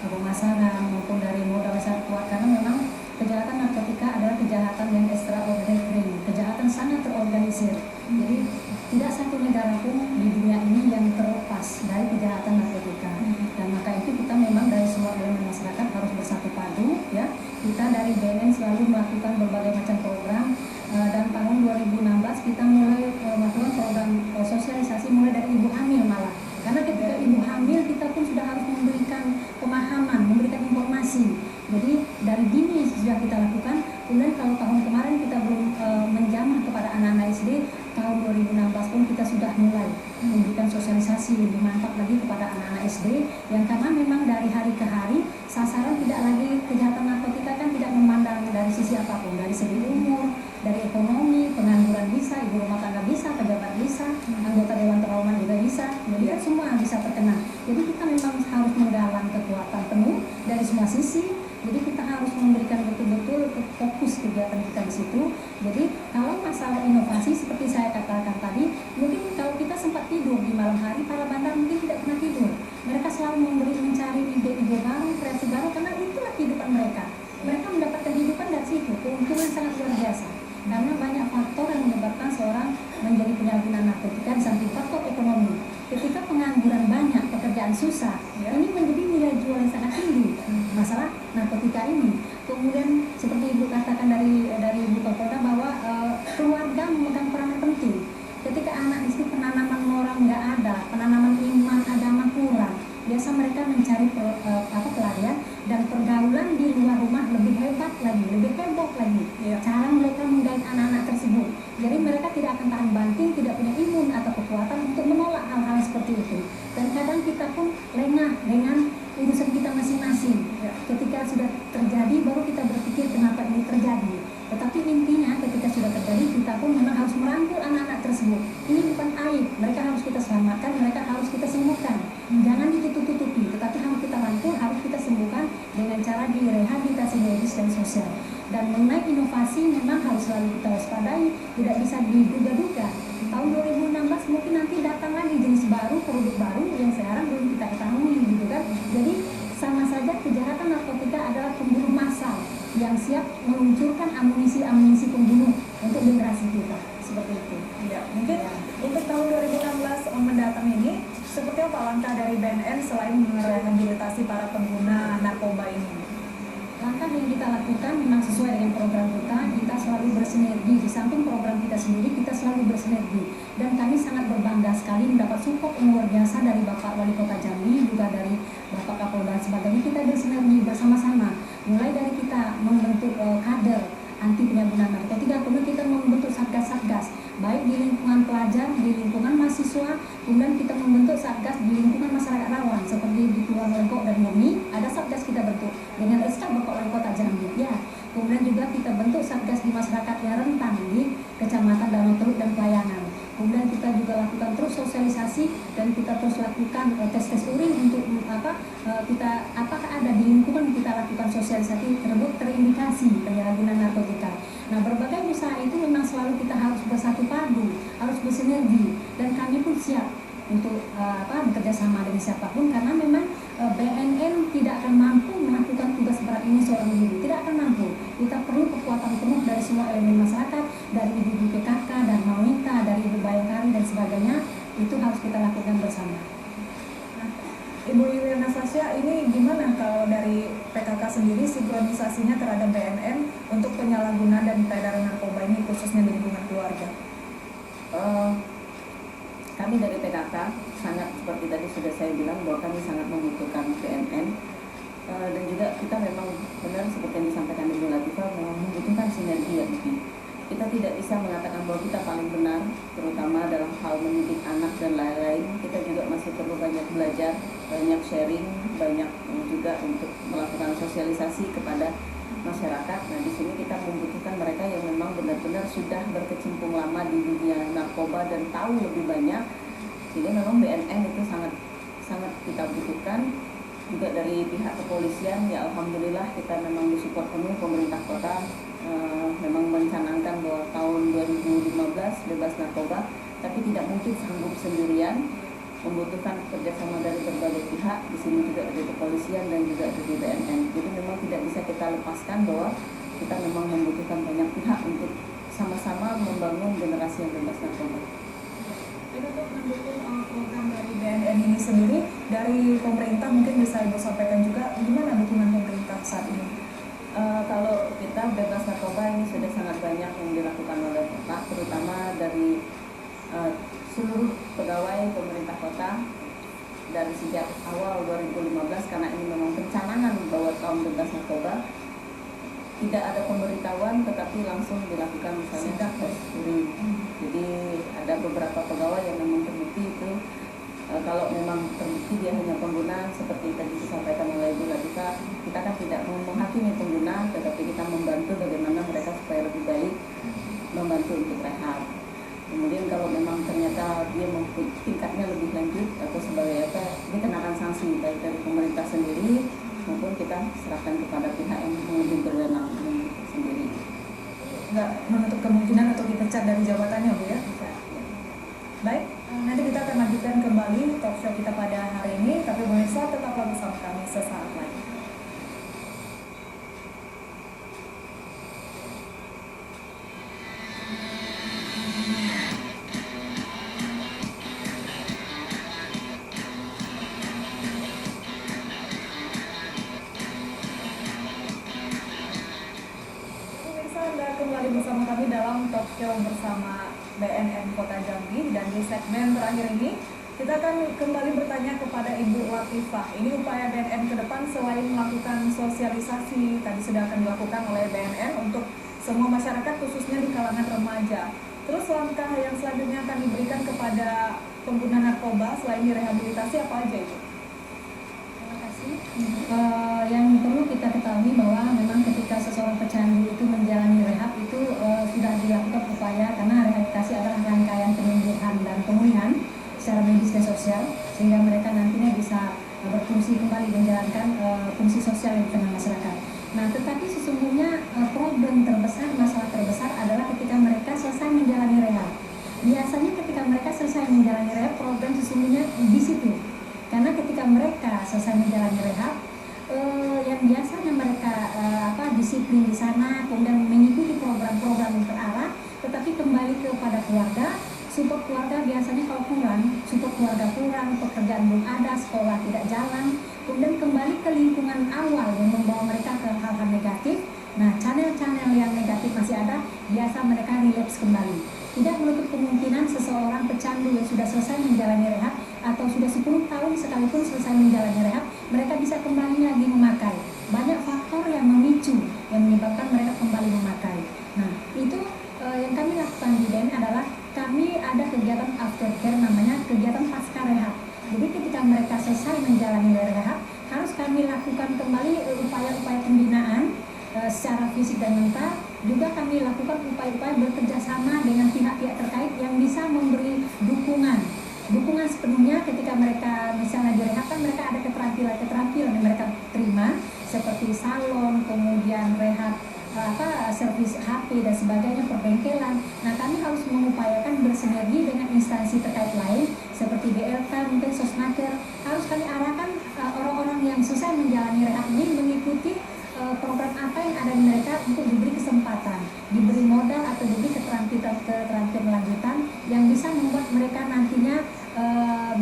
[SPEAKER 2] pemasaran maupun dari modal sangat kuat, karena memang kejahatan narkotika adalah kejahatan yang extraordinary, kejahatan sangat terorganisir. Jadi tidak satu negara pun di dunia ini yang terlepas dari kejahatan narkotika. Dan maka itu kita memang dari semua elemen masyarakat harus bersatu padu ya. Kita dari BNN selalu melakukan berbagai macam program, dan tahun 2016 kita mulai melakukan program sosialisasi mulai dari ibu hamil malah. Karena ketika ibu hamil kita pun sudah harus memberikan pemahaman, memberikan informasi. Jadi dari dini sudah kita lakukan. Kemudian kalau tahun kemarin kita belum menjamah kepada anak-anak SD, tahun 2016 pun kita sudah mulai memberikan sosialisasi lebih mantap lagi kepada anak-anak SD, yang karena memang dari hari ke hari sasaran tidak lagi kejahatan narkotika kan tidak memandang dari sisi apapun, dari segi umur, dari ekonomi, pengangguran bisa, ibu rumah tangga bisa, pejabat bisa, anggota dewan terhormat juga bisa, jadi semua bisa terkena. Jadi kita memang harus menggalang kekuatan penuh dari semua sisi. Jadi kita harus memberikan betul-betul fokus kegiatan kita di situ. Jadi kalau masalah inovasi seperti saya katakan tadi, mungkin kalau kita sempat tidur di malam hari, para bandar mungkin tidak pernah tidur. Mereka selalu mencari ide-ide baru, kreasi baru, karena itulah kehidupan mereka. Mereka mendapatkan kehidupan dari situ, keuntungan sangat luar biasa. Karena banyak faktor yang menyebabkan seorang menjadi penyalahguna narkotika, di samping faktor ekonomi. Ketika pengangguran banyak, pekerjaan susah, ini menjadi nilai jual yang sangat tinggi. Masalah narkotika ini. Kemudian seperti Ibu katakan dari Ibu Kapolda bahwa keluarga memegang peran penting. Ketika anak itu penanaman moral nggak ada, penanaman iman agama kurang, biasa mereka mencari pelarian dan pergaulan di luar rumah lebih hebat lagi, lebih heboh lagi. Cara mereka menggait anak-anak tersebut. Jadi mereka tidak akan tahan banting, tidak punya imun atau kekuatan untuk menolak hal sosial. Dan mengenai inovasi memang harus selalu kita waspadai, tidak bisa diduga-duga. Tahun 2016 mungkin nanti datang lagi jenis baru, produk baru yang sekarang belum kita ketahui gitu kan. Jadi sama saja kejahatan narkotika adalah pembunuh massal yang siap meluncurkan amunisi-amunisi pembunuh untuk generasi kita, seperti itu.
[SPEAKER 1] Ya, mungkin untuk tahun 2016 mendatang ini, seperti apa langkah dari BNN selain merehabilitasi para pengguna narkoba ini?
[SPEAKER 2] Langkah yang kita lakukan memang sesuai dengan program kita selalu bersinergi. Di samping program kita sendiri, kita selalu bersinergi. Dan kami sangat berbangga sekali mendapat support yang luar biasa dari Bapak Wali Kota Jambi, juga dari Bapak Kapolda dan sebagainya. Kita bersinergi bersama-sama. Mulai dari kita membentuk kader anti penyalahgunaan narkotika, kemudian kita membentuk satgas-satgas, baik di lingkungan pelajar, di lingkungan mahasiswa, kemudian kita membentuk satgas di lingkungan masyarakat rawan, seperti di Kelurahan Legok dan Mumi, ada satgas kita bentuk dengan SK Bapak Wali Kota Jambi. Ya, kemudian juga kita bentuk satgas di masyarakat yang rentan di Kecamatan Danau Teluk dan Pelayangan. Kemudian kita juga lakukan terus sosialisasi dan kita terus lakukan tes urin untuk kita apakah ada di lingkungan kita lakukan sosialisasi tersebut terindikasi penyalahgunaan narkotika. Nah, berbagai usaha itu memang selalu kita harus bersatu padu, harus bersinergi, dan kami pun siap untuk bekerja sama dengan siapapun, karena memang BNN tidak akan mampu melakukan tugas berat ini seorang diri, tidak akan mampu. Kita perlu kekuatan penuh dari semua elemen masyarakat, dari ibu-ibu PKK dan wanita, dari ibu bayangkari dan sebagainya. Itu harus kita lakukan bersama.
[SPEAKER 1] Nah, Ibu Yuliana Sasya, ini gimana kalau dari PKK sendiri sinkronisasinya terhadap BNN untuk penyalahgunaan dan peredaran narkoba ini khususnya di lingkungan keluarga?
[SPEAKER 3] Kami dari PKK sangat, seperti tadi sudah saya bilang, bahwa kami sangat membutuhkan BNN, dan juga kita memang benar seperti yang disampaikan Ibu Latifah, memang membutuhkan sinergi yang lebih. Kita tidak bisa mengatakan bahwa kita paling benar, terutama dalam hal mendidik anak dan lain-lain. Kita juga masih perlu banyak belajar, banyak sharing, banyak juga untuk melakukan sosialisasi kepada masyarakat. Nah, di sini kita membutuhkan mereka yang memang benar-benar sudah berkecimpung lama di dunia narkoba dan tahu lebih banyak. Jadi memang BNN itu sangat kita butuhkan. Juga dari pihak kepolisian, ya alhamdulillah kita memang disupport penuh pemerintah kota. Memang mencanangkan bahwa tahun 2015 bebas narkoba, tapi tidak mungkin sanggup sendirian, membutuhkan kerjasama dari berbagai pihak. Di sini juga ada kepolisian dan juga ada BNN. Jadi memang tidak bisa kita lepaskan bahwa kita memang membutuhkan banyak pihak untuk sama-sama membangun generasi yang bebas narkoba.
[SPEAKER 1] Jadi untuk mendukung program dari BNN ini sendiri, dari pemerintah mungkin bisa Ibu sampaikan juga gimana dukungan pemerintah saat ini?
[SPEAKER 3] Kalau kita bebas narkoba ini sudah sangat banyak yang dilakukan oleh Bapak, terutama dari seluruh pegawai pemerintah kota dari sejak awal 2015, karena ini memang pencanangan bahwa tahun bebas narkoba. Tidak ada pemberitahuan, tetapi langsung dilakukan misalnya tes urin. Jadi ada beberapa pegawai yang memang terbukti itu, kalau memang terbukti dia hanya pengguna, seperti tadi disampaikan oleh Ibu Latifah, kita kan tidak menghakimi pengguna, tetapi kita membantu bagaimana mereka supaya lebih baik, membantu untuk rehab. Kemudian kalau memang ternyata dia tingkatnya lebih lanjut atau sebagai apa, dikenakan sanksi baik dari pemerintah sendiri maupun kita serahkan kepada pihak yang lebih berwenang sendiri.
[SPEAKER 1] Nggak menutup kemungkinan untuk dipecat dari jabatannya, Bu ya? Baik, nanti kita akan lanjutkan kembali talk show kita pada hari ini, tapi pemirsa tetaplah bersama kami sesaat lagi. Pemirsa, Anda kembali bersama kami dalam talk show bersama BNN Kota Jambi, dan di segmen terakhir ini kita akan kembali bertanya kepada Ibu Latifah. Ini upaya BNN ke depan selain melakukan sosialisasi tadi sudah akan dilakukan oleh BNN untuk semua masyarakat khususnya di kalangan remaja. Terus langkah yang selanjutnya akan diberikan kepada pengguna narkoba selain direhabilitasi apa aja itu?
[SPEAKER 2] Terima kasih. Yang perlu kita ketahui bahwa memang ketika seseorang pecandu itu menjalani rehab itu sudah dilakukan upaya, karena rehabilitasi adalah rangkaian penyembuhan dan pemulihan secara medis dan sosial, sehingga mereka nantinya bisa berfungsi kembali menjalankan fungsi sosial di tengah masyarakat. Nah, tetapi sesungguhnya problem terbesar, masalah terbesar adalah ketika mereka selesai menjalani rehab. Biasanya ketika mereka selesai menjalani rehab, problem sesungguhnya di situ. Karena ketika mereka selesai menjalani rehab, yang biasanya mereka disiplin di sana, kemudian mengikuti program-program yang terarah, tetapi kembali kepada keluarga, support keluarga biasanya kalau kurang, support keluarga kurang, pekerjaan belum ada, sekolah tidak jalan, kemudian kembali ke lingkungan awal yang membawa mereka ke hal-hal negatif. Nah, channel-channel yang negatif masih ada, biasa mereka relapse kembali. Tidak menutup kemungkinan seseorang pecandu yang sudah selesai menjalani rehab atau sudah 10 tahun sekalipun selesai menjalani rehab, mereka bisa kembali lagi memakai. Banyak faktor yang memicu, yang menyebabkan mereka kembali memakai. Nah, itu yang kami lakukan di DEN adalah kami ada kegiatan aftercare, namanya kegiatan pasca rehab. Jadi ketika mereka selesai menjalani rehab, harus kami lakukan kembali upaya-upaya pembinaan secara fisik dan mental. Juga kami lakukan upaya-upaya bekerja sama dengan pihak-pihak terkait yang bisa memberi dukungan sepenuhnya ketika mereka misalnya direhab, kan mereka ada keterampilan yang mereka terima seperti salon, kemudian rehab servis HP dan sebagainya, perbengkelan. Nah, kami harus mengupayakan bersinergi dengan instansi terkait lain seperti BLK, mungkin Sosnaker. Harus kami arahkan orang-orang yang selesai menjalani rehab ini mengikuti program apa yang ada di mereka untuk diberi kesempatan, diberi modal atau diberi keterampilan lanjutan yang bisa membuat mereka nantinya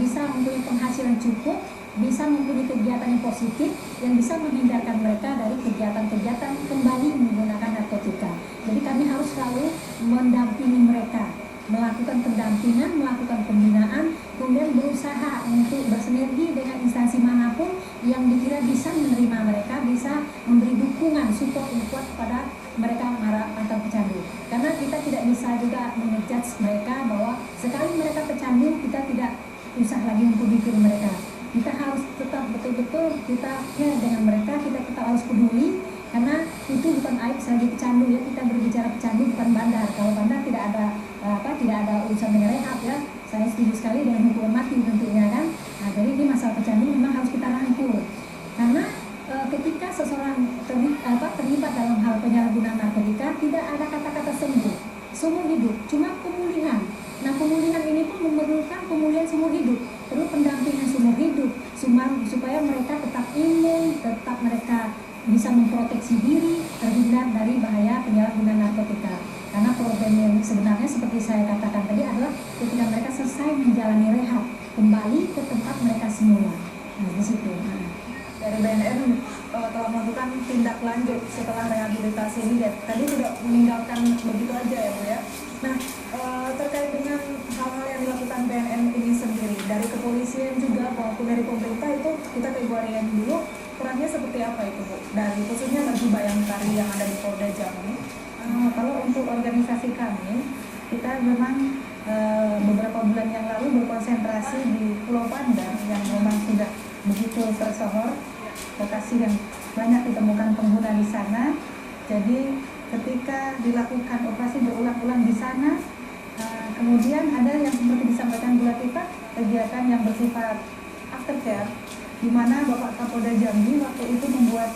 [SPEAKER 2] bisa mempunyai penghasilan cukup, bisa mempunyai kegiatan yang positif yang bisa menghindarkan mereka dari kegiatan-kegiatan kembali menggunakan narkotika. Jadi kami harus selalu mendampingi mereka, melakukan pendampingan, melakukan pembinaan, kemudian berusaha untuk bersinergi dengan instansi manapun yang dikira bisa menerima mereka, bisa memberi dukungan, support yang kuat kepada mereka mantan pecandu. Karena kita tidak bisa juga mengejudge mereka bahwa sekali mereka pecandu, kita tidak usah lagi mengkudikir mereka. Kita harus tetap betul-betul kita care dengan mereka, kita tetap harus peduli, karena itu bukan aib selagi pecandu ya. Kita berbicara pecandu bukan bandar. Kalau bandar tidak ada urusan dengan rehab ya. Saya setuju sekali dengan hukuman mati tentunya kan. Nah, jadi ini masalah pecandu memang harus kita rangkul. Karena ketika seseorang terlibat dalam hal penyalahgunaan narkotika, tidak ada kata-kata sembuh seumur hidup, cuma pemulihan. Nah, pemulihan ini pun memerlukan pemulihan seumur hidup, perlu pendampingan seumur hidup supaya mereka tetap imun, tetap mereka bisa memproteksi diri, terhindar dari bahaya penyalahgunaan narkotika. Karena problem yang sebenarnya seperti saya katakan tadi adalah ketika mereka selesai menjalani rehab, kembali ke tempat mereka semula. Nah, di situ.
[SPEAKER 1] Dari BNN telah melakukan tindak lanjut setelah rehabilitasi ini. Tadi tidak meninggalkan begitu aja ya Bu ya. Nah, terkait dengan hal-hal yang dilakukan BNN ini sendiri, dari kepolisian juga maupun dari pemerintah, itu kita ke Ibu Ariani dulu, perannya seperti apa itu Bu? Dari khususnya bagi Bayangkari yang ada di Polda Jambi.
[SPEAKER 4] Kalau untuk organisasi kami, kita memang beberapa bulan yang lalu berkonsentrasi di Pulau Pandan yang memang sudah begitu tersohor, lokasi yang banyak ditemukan pengguna di sana. Jadi ketika dilakukan operasi berulang-ulang di sana, kemudian ada yang seperti disampaikan Bu Latifah, kegiatan yang bersifat aftercare, di mana Bapak Kapolda Jambi waktu itu membuat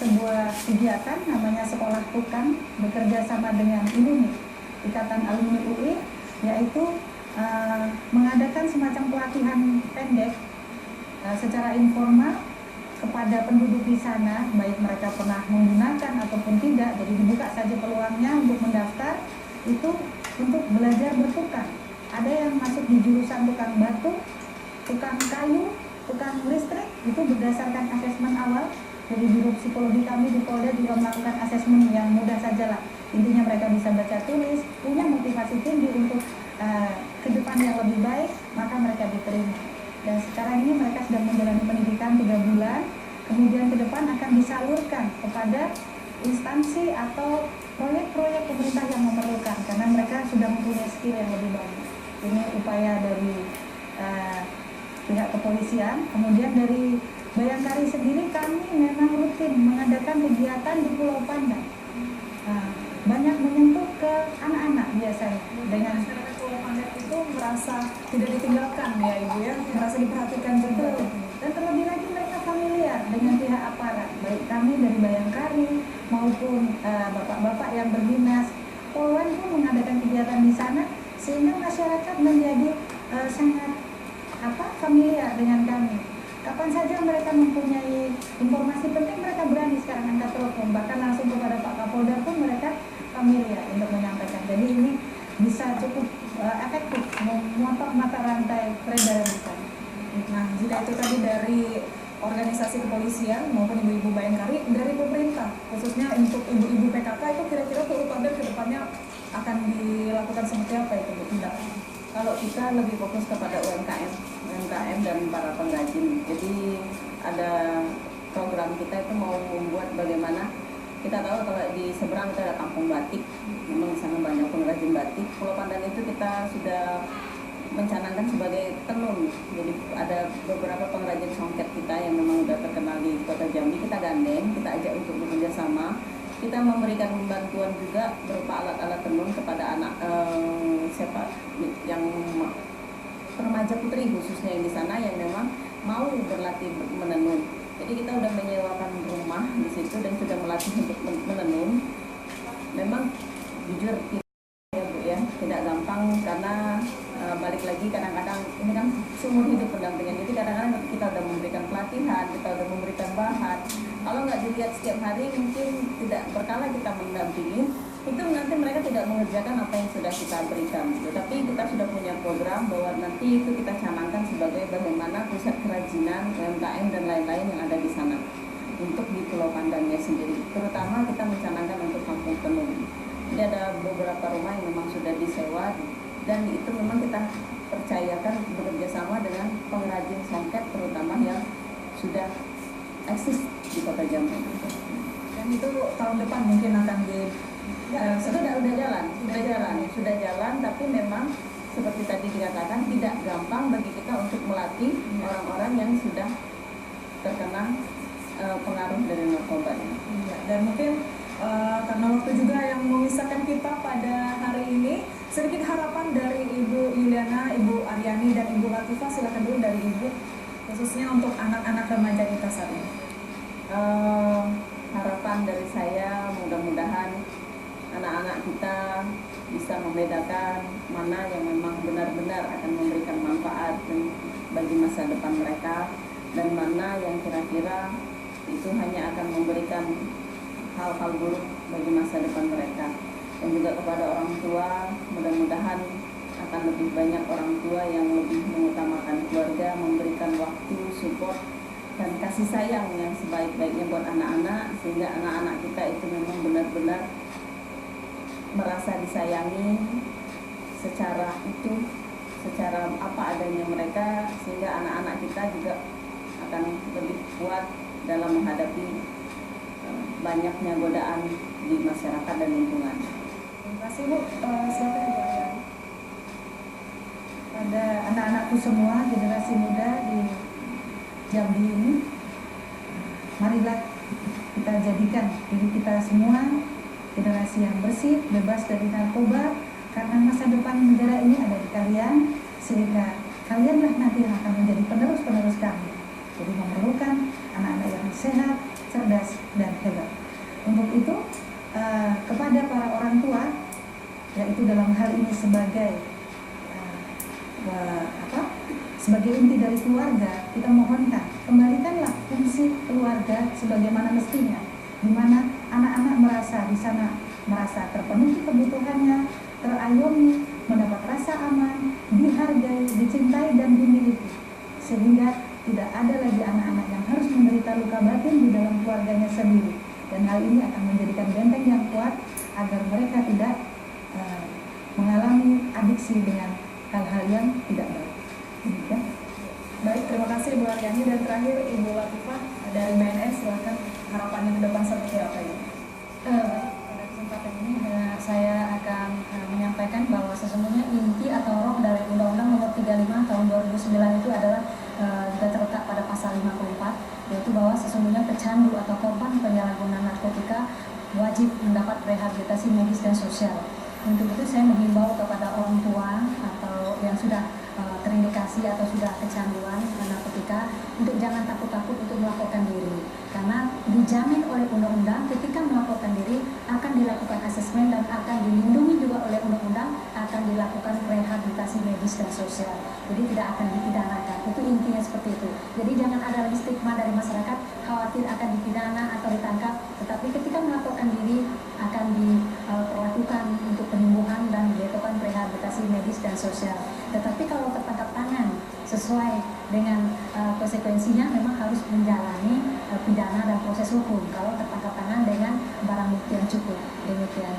[SPEAKER 4] sebuah kegiatan namanya Sekolah Tukang, bekerja sama dengan ILUMI, Ikatan Alumni UI, yaitu mengadakan semacam pelatihan pendek secara informal kepada penduduk di sana, baik mereka pernah menggunakan ataupun tidak. Jadi dibuka saja peluangnya untuk mendaftar, itu untuk belajar bertukang. Ada yang masuk di jurusan tukang batu, tukang kayu, tukang listrik, itu berdasarkan asesmen awal. Jadi biro psikologi kami di Polda juga melakukan asesmen yang mudah saja lah. Intinya mereka bisa baca tulis, punya motivasi tinggi untuk ke depan yang lebih baik, maka mereka diterima. Dan sekarang ini mereka sedang menjalani pendidikan 3 bulan, kemudian ke depan akan disalurkan kepada instansi atau proyek-proyek pemerintah yang memerlukan, karena mereka sudah mempunyai skill yang lebih baik. Ini upaya dari pihak kepolisian. Kemudian dari Bayangkari sendiri, kami memang rutin mengadakan kegiatan di Pulau Pandan. Banyak menyentuh ke anak-anak biasanya dengan
[SPEAKER 1] masyarakat Pulau Pandan itu merasa tidak ditinggalkan ya Ibu ya, merasa diperhatikan juga.
[SPEAKER 4] Dan terlebih lagi mereka family familiar dengan pihak aparat, baik kami dari Bayangkari maupun bapak-bapak yang berdinas. Poluan pun mengadakan kegiatan di sana sehingga masyarakat menjadi sangat familiar dengan kami. Kapan saja mereka mempunyai informasi penting, mereka berani sekarang angkat telepon, bahkan langsung kepada Pak Kapolda pun mereka familiar untuk menyampaikan. Jadi ini bisa cukup efektif memotong mata rantai peredaran di sana.
[SPEAKER 1] Nah, jika itu tadi dari organisasi kepolisian maupun ibu-ibu Bayangkari, dari pemerintah khususnya untuk ibu-ibu PKK itu kira-kira Polupadan ke depannya akan dilakukan seperti apa itu Bu? Tidak.
[SPEAKER 3] Kalau kita lebih fokus kepada UMKM dan para pengrajin. Jadi ada program kita itu mau membuat bagaimana, kita tahu kalau di seberang kita ada kampung batik, memang di sana banyak pengrajin batik. Pulau Pandan itu kita sudah mencanangkan sebagai tenun. Jadi ada beberapa pengrajin songket kita yang memang sudah terkenal di Kota Jambi, kita gandeng, kita ajak untuk bekerja sama. Kita memberikan bantuan juga berupa alat-alat tenun kepada anak yang remaja putri khususnya yang di sana yang memang mau berlatih menenun. Jadi kita sudah menyewakan rumah di situ dan sudah melatih untuk menenun. Memang jujur ya Bu ya, tidak gampang karena balik lagi kadang-kadang ini kan seumur hidup pendampingan. Jadi kadang-kadang kita udah memberikan pelatihan, kita udah memberikan bahan. Kalau nggak dilihat setiap hari mungkin tidak berkala kita mendampingi, itu nanti mereka tidak mengerjakan apa yang sudah kita berikan. Tapi kita sudah punya program bahwa nanti itu kita canangkan sebagai bagaimana pusat kerajinan, UMKM dan lain-lain yang ada di sana untuk di Pulau Pandannya sendiri. Terutama kita mencanangkan untuk kampung tenun. Jadi ada beberapa rumah yang memang sudah disewa dan itu memang kita percayakan bekerja sama dengan pengrajin songket terutama yang sudah eksis di Kota Jambi.
[SPEAKER 1] Dan itu tahun depan mungkin akan
[SPEAKER 3] sudah jalan, tapi memang seperti tadi dikatakan tidak gampang bagi kita untuk melatih orang-orang yang sudah terkena pengaruh dari narkoba ini.
[SPEAKER 1] Ya, dan mungkin karena waktu juga yang memisahkan kita pada hari ini, sedikit harapan dari Ibu Yuliana, Ibu Aryani, dan Ibu Latifah. Silakan dulu dari Ibu, khususnya untuk anak-anak remaja kita saat ini.
[SPEAKER 3] Harapan dari saya mudah-mudahan anak-anak kita bisa membedakan mana yang memang benar-benar akan memberikan manfaat bagi masa depan mereka dan mana yang kira-kira itu hanya akan memberikan hal-hal buruk bagi masa depan mereka. Dan juga kepada orang tua, mudah-mudahan akan lebih banyak orang tua yang lebih mengutamakan keluarga, memberikan waktu, support dan kasih sayang yang sebaik-baiknya buat anak-anak, sehingga anak-anak kita itu memang benar-benar merasa disayangi secara apa adanya mereka, sehingga anak-anak kita juga akan lebih kuat dalam menghadapi banyaknya godaan di masyarakat dan lingkungan.
[SPEAKER 1] Terima kasih Bu. Silakan Ibu Aryani.
[SPEAKER 4] Pada anak-anakku semua, generasi muda di Jambi ini, marilah kita jadikan diri kita semua generasi yang bersih, bebas dari narkoba, karena masa depan negara ini ada di kalian, sehingga kalianlah nanti yang akan menjadi penerus-penerus kami. Jadi memerlukan anak-anak yang sehat, cerdas, dan hebat. Untuk itu, kepada para orang tua, yaitu dalam hal ini sebagai sebagai inti dari keluarga, kita mohonkan kembalikanlah fungsi keluarga sebagaimana mestinya, di mana anak-anak merasa di sana merasa terpenuhi kebutuhannya, terayomi, mendapat rasa aman, dihargai, dicintai dan dimiliki, sehingga tidak ada lagi anak-anak yang harus menderita luka batin di dalam keluarganya sendiri. Dan hal ini akan menjadikan benteng yang kuat agar mereka tidak mengalami adiksi dengan hal-hal yang tidak baik. Ya.
[SPEAKER 1] Baik, terima kasih Ibu Aryani, dan terakhir Ibu Latifah dari BNS. Silakan harapannya ke depan seperti apa ini?
[SPEAKER 2] Pada kesempatan ini saya akan menyampaikan bahwa sesungguhnya inti atau roh dari Undang-Undang Nomor 35 Tahun 2009 itu adalah juga terletak pada pasal 54, yaitu bahwa sesungguhnya pecandu atau korban penyalahgunaan narkotika wajib mendapat rehabilitasi medis dan sosial. Untuk itu saya menghimbau kepada orang tua atau yang sudah terindikasi atau sudah kecanduan narkotika, untuk jangan takut-takut untuk melaporkan diri, karena dijamin oleh undang-undang ketika melaporkan diri akan dilakukan asesmen dan akan dilindungi juga oleh undang-undang, akan dilakukan rehabilitasi medis dan sosial, jadi tidak akan dipidanakan. Itu intinya seperti itu. Jadi jangan ada lagi stigma dari masyarakat khawatir akan dipidana atau ditangkap, tetapi ketika melaporkan diri akan diperlakukan untuk penyembuhan dan dilakukan rehabilitasi medis dan sosial. Tetapi kalau tertangkap tangan sesuai dengan konsekuensinya, memang harus menjalani pidana dan proses hukum kalau tertangkap tangan dengan barang bukti yang cukup. Demikian.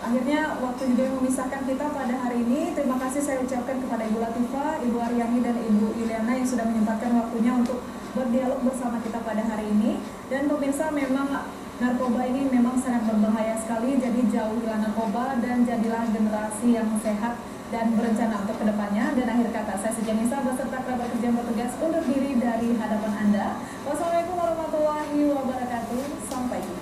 [SPEAKER 1] Akhirnya waktu juga yang memisahkan kita pada hari ini. Terima kasih saya ucapkan kepada Ibu Latifah, Ibu Aryani, dan Ibu Ilyana yang sudah menyempatkan waktunya untuk berdialog bersama kita pada hari ini. Dan pemirsa, memang narkoba ini memang sangat berbahaya sekali, jadi jauhilah narkoba dan jadilah generasi yang sehat dan berencana untuk kedepannya. Dan akhir kata, saya Sujanisa beserta kerabat kerja yang bertugas undur diri dari hadapan Anda. Wassalamualaikum warahmatullahi wabarakatuh. Sampai jumpa.